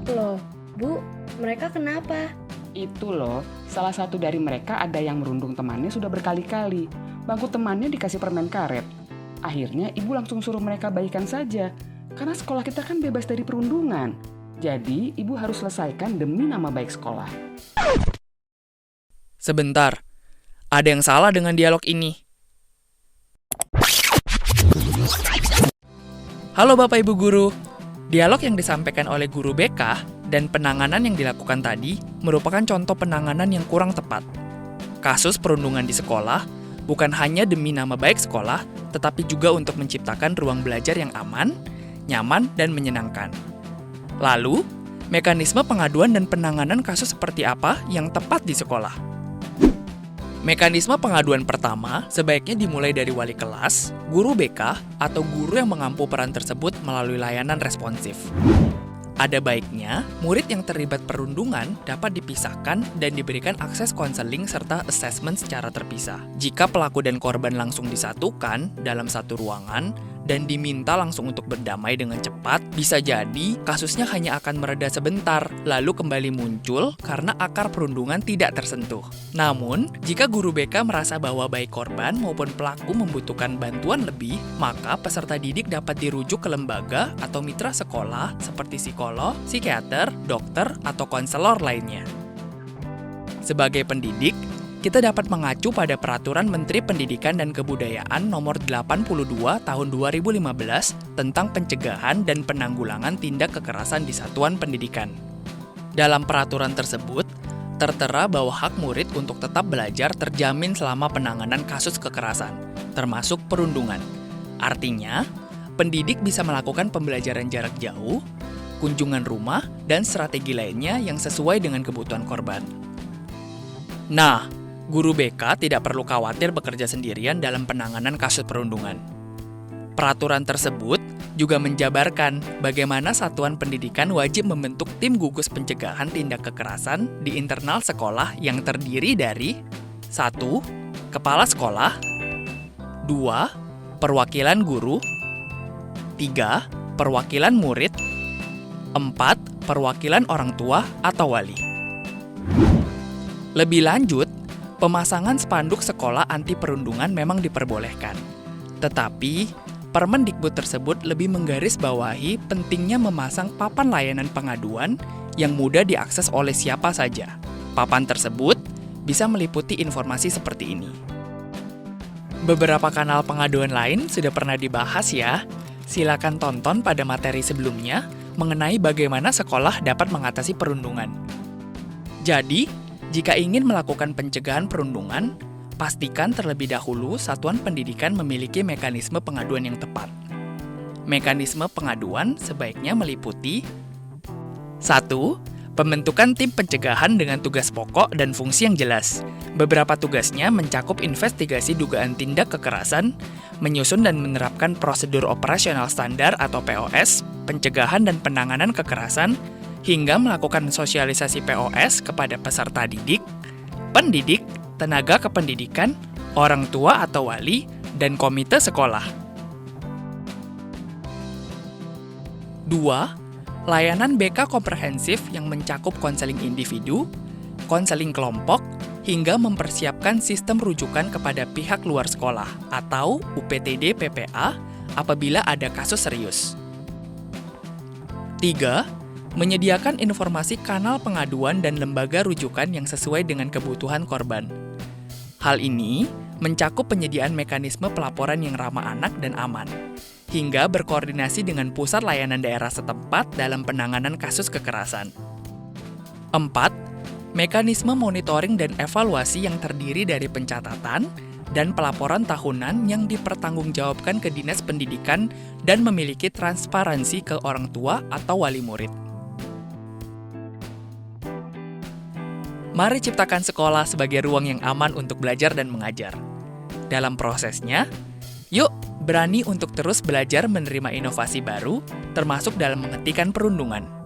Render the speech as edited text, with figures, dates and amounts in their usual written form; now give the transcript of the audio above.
Loh, Bu, mereka kenapa? Itu loh, salah satu dari mereka ada yang merundung temannya sudah berkali-kali. Bangku temannya dikasih permen karet. Akhirnya ibu langsung suruh mereka baikan saja. Karena sekolah kita kan bebas dari perundungan. Jadi ibu harus selesaikan demi nama baik sekolah. Sebentar, ada yang salah dengan dialog ini. Halo Bapak Ibu Guru, dialog yang disampaikan oleh Guru BK dan penanganan yang dilakukan tadi merupakan contoh penanganan yang kurang tepat. Kasus perundungan di sekolah bukan hanya demi nama baik sekolah, tetapi juga untuk menciptakan ruang belajar yang aman, nyaman, dan menyenangkan. Lalu, mekanisme pengaduan dan penanganan kasus seperti apa yang tepat di sekolah? Mekanisme pengaduan pertama sebaiknya dimulai dari wali kelas, guru BK, atau guru yang mengampu peran tersebut melalui layanan responsif. Ada baiknya, murid yang terlibat perundungan dapat dipisahkan dan diberikan akses konseling serta asesmen secara terpisah. Jika pelaku dan korban langsung disatukan dalam satu ruangan dan diminta langsung untuk berdamai dengan cepat, bisa jadi kasusnya hanya akan mereda sebentar, lalu kembali muncul karena akar perundungan tidak tersentuh. Namun, jika guru BK merasa bahwa baik korban maupun pelaku membutuhkan bantuan lebih, maka peserta didik dapat dirujuk ke lembaga atau mitra sekolah seperti psikolog, psikiater, dokter, atau konselor lainnya. Sebagai pendidik, kita dapat mengacu pada Peraturan Menteri Pendidikan dan Kebudayaan Nomor 82 Tahun 2015 tentang pencegahan dan penanggulangan tindak kekerasan di satuan pendidikan. Dalam peraturan tersebut, tertera bahwa hak murid untuk tetap belajar terjamin selama penanganan kasus kekerasan, termasuk perundungan. Artinya, pendidik bisa melakukan pembelajaran jarak jauh, kunjungan rumah, dan strategi lainnya yang sesuai dengan kebutuhan korban. Nah, guru BK tidak perlu khawatir bekerja sendirian dalam penanganan kasus perundungan. Peraturan tersebut juga menjabarkan bagaimana satuan pendidikan wajib membentuk tim gugus pencegahan tindak kekerasan di internal sekolah yang terdiri dari 1. Kepala sekolah 2. Perwakilan guru 3. Perwakilan murid 4. Perwakilan orang tua atau wali. Lebih lanjut, pemasangan spanduk sekolah anti perundungan memang diperbolehkan. Tetapi, Permendikbud tersebut lebih menggarisbawahi pentingnya memasang papan layanan pengaduan yang mudah diakses oleh siapa saja. Papan tersebut bisa meliputi informasi seperti ini. Beberapa kanal pengaduan lain sudah pernah dibahas ya. Silakan tonton pada materi sebelumnya mengenai bagaimana sekolah dapat mengatasi perundungan. Jadi, jika ingin melakukan pencegahan perundungan, pastikan terlebih dahulu satuan pendidikan memiliki mekanisme pengaduan yang tepat. Mekanisme pengaduan sebaiknya meliputi 1. Pembentukan tim pencegahan dengan tugas pokok dan fungsi yang jelas. Beberapa tugasnya mencakup investigasi dugaan tindak kekerasan, menyusun dan menerapkan prosedur operasional standar atau POS, pencegahan dan penanganan kekerasan, hingga melakukan sosialisasi POS kepada peserta didik, pendidik, tenaga kependidikan, orang tua atau wali, dan komite sekolah. 2. Layanan BK komprehensif yang mencakup konseling individu, konseling kelompok, hingga mempersiapkan sistem rujukan kepada pihak luar sekolah atau UPTD PPA apabila ada kasus serius. 3. Menyediakan informasi kanal pengaduan dan lembaga rujukan yang sesuai dengan kebutuhan korban. Hal ini mencakup penyediaan mekanisme pelaporan yang ramah anak dan aman, hingga berkoordinasi dengan pusat layanan daerah setempat dalam penanganan kasus kekerasan. 4. Mekanisme monitoring dan evaluasi yang terdiri dari pencatatan dan pelaporan tahunan yang dipertanggungjawabkan ke Dinas Pendidikan dan memiliki transparansi ke orang tua atau wali murid. Mari ciptakan sekolah sebagai ruang yang aman untuk belajar dan mengajar. Dalam prosesnya, yuk berani untuk terus belajar menerima inovasi baru, termasuk dalam menghentikan perundungan.